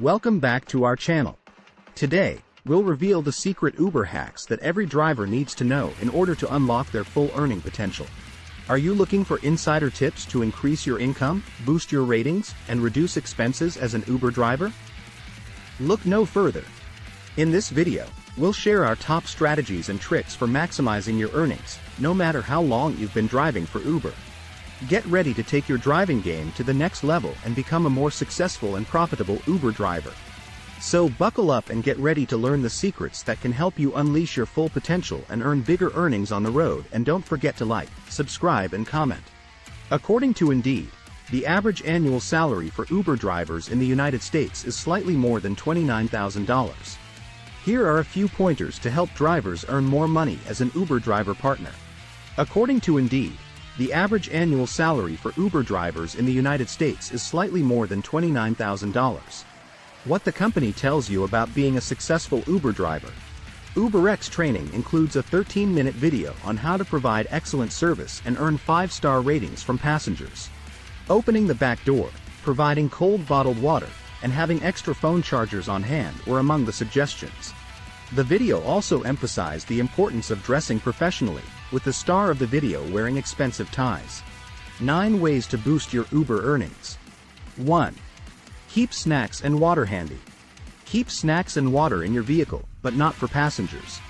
Welcome back to our channel. Today, we'll reveal the secret Uber hacks that every driver needs to know in order to unlock their full earning potential. Are you looking for insider tips to increase your income, boost your ratings, and reduce expenses as an Uber driver? Look no further. In this video, we'll share our top strategies and tricks for maximizing your earnings, no matter how long you've been driving for Uber. Get ready to take your driving game to the next level and become a more successful and profitable Uber driver. So buckle up and get ready to learn the secrets that can help you unleash your full potential and earn bigger earnings on the road. And don't forget to like, subscribe and comment. According to Indeed, the average annual salary for Uber drivers in the United States is slightly more than $29,000. Here are a few pointers to help drivers earn more money as an Uber driver partner. According to Indeed, the average annual salary for Uber drivers in the United States is slightly more than $29,000. What the company tells you about being a successful Uber driver. UberX training includes a 13-minute video on how to provide excellent service and earn 5-star ratings from passengers. Opening the back door, providing cold bottled water, and having extra phone chargers on hand were among the suggestions. The video also emphasized the importance of dressing professionally, with the star of the video wearing expensive ties. 9 ways to boost your Uber earnings. 1. Keep snacks and water handy. Keep snacks and water in your vehicle, but not for passengers.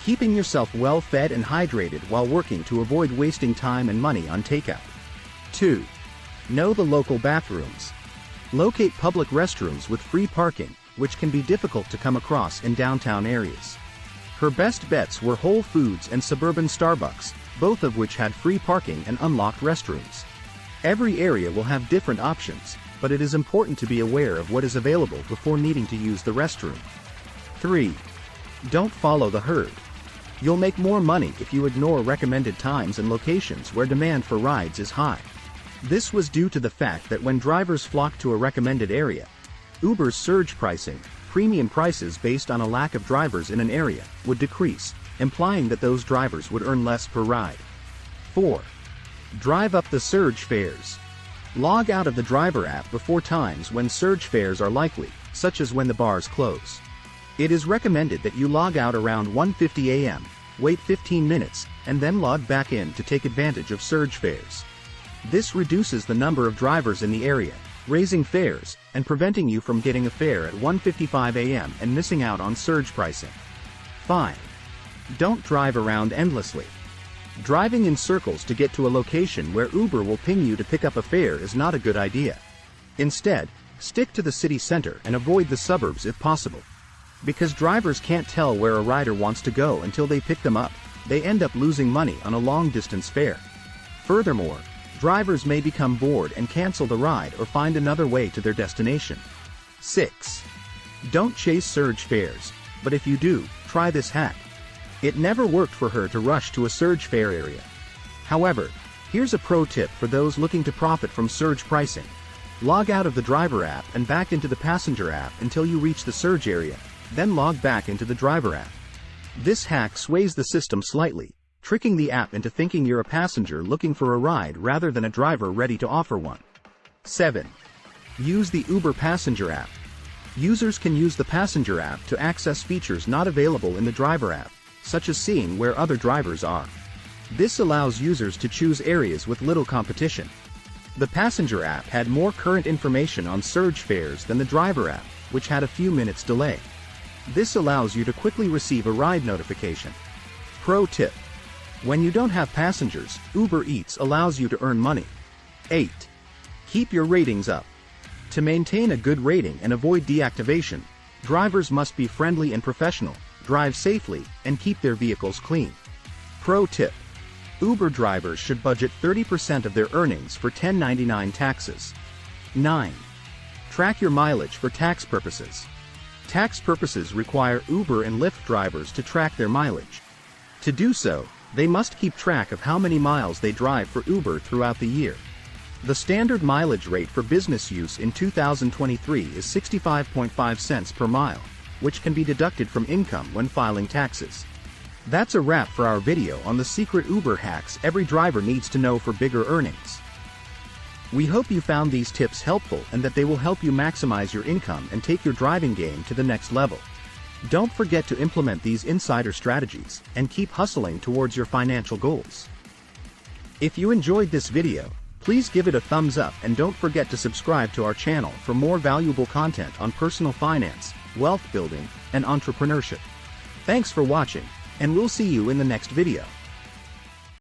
Keeping yourself well fed and hydrated while working to avoid wasting time and money on takeout. 2. Know the local bathrooms. Locate public restrooms with free parking, which can be difficult to come across in downtown areas. Her best bets were Whole Foods and suburban Starbucks, both of which had free parking and unlocked restrooms. Every area will have different options, but it is important to be aware of what is available before needing to use the restroom. 3. Don't follow the herd. You'll make more money if you ignore recommended times and locations where demand for rides is high. This was due to the fact that when drivers flock to a recommended area, Uber's surge pricing, premium prices based on a lack of drivers in an area, would decrease, implying that those drivers would earn less per ride. 4. Drive up the surge fares. Log out of the driver app before times when surge fares are likely, such as when the bars close. It is recommended that you log out around 1:50 a.m., wait 15 minutes, and then log back in to take advantage of surge fares. This reduces the number of drivers in the area, raising fares, and preventing you from getting a fare at 1:55 a.m. and missing out on surge pricing. 5. Don't drive around endlessly. Driving in circles to get to a location where Uber will ping you to pick up a fare is not a good idea. Instead, stick to the city center and avoid the suburbs if possible. Because drivers can't tell where a rider wants to go until they pick them up, they end up losing money on a long-distance fare. Furthermore, drivers may become bored and cancel the ride or find another way to their destination. 6. Don't chase surge fares, but if you do, try this hack. It never worked for her to rush to a surge fare area. However, here's a pro tip for those looking to profit from surge pricing. Log out of the driver app and back into the passenger app until you reach the surge area, then log back into the driver app. This hack sways the system slightly, tricking the app into thinking you're a passenger looking for a ride rather than a driver ready to offer one. 7. Use the Uber Passenger app. Users can use the Passenger app to access features not available in the driver app, such as seeing where other drivers are. This allows users to choose areas with little competition. The Passenger app had more current information on surge fares than the driver app, which had a few minutes delay. This allows you to quickly receive a ride notification. Pro tip: when you don't have passengers, Uber Eats allows you to earn money. 8. Keep your ratings up. To maintain a good rating and avoid deactivation, drivers must be friendly and professional, drive safely, and keep their vehicles clean. Pro tip: Uber drivers should budget 30% of their earnings for 1099 taxes. 9. Track your mileage for tax purposes. Tax purposes require Uber and Lyft drivers to track their mileage. To do so, they must keep track of how many miles they drive for Uber throughout the year. The standard mileage rate for business use in 2023 is 65.5 cents per mile, which can be deducted from income when filing taxes. That's a wrap for our video on the secret Uber hacks every driver needs to know for bigger earnings. We hope you found these tips helpful and that they will help you maximize your income and take your driving game to the next level. Don't forget to implement these insider strategies and keep hustling towards your financial goals. If you enjoyed this video, please give it a thumbs up and don't forget to subscribe to our channel for more valuable content on personal finance, wealth building, and entrepreneurship. Thanks for watching, and we'll see you in the next video.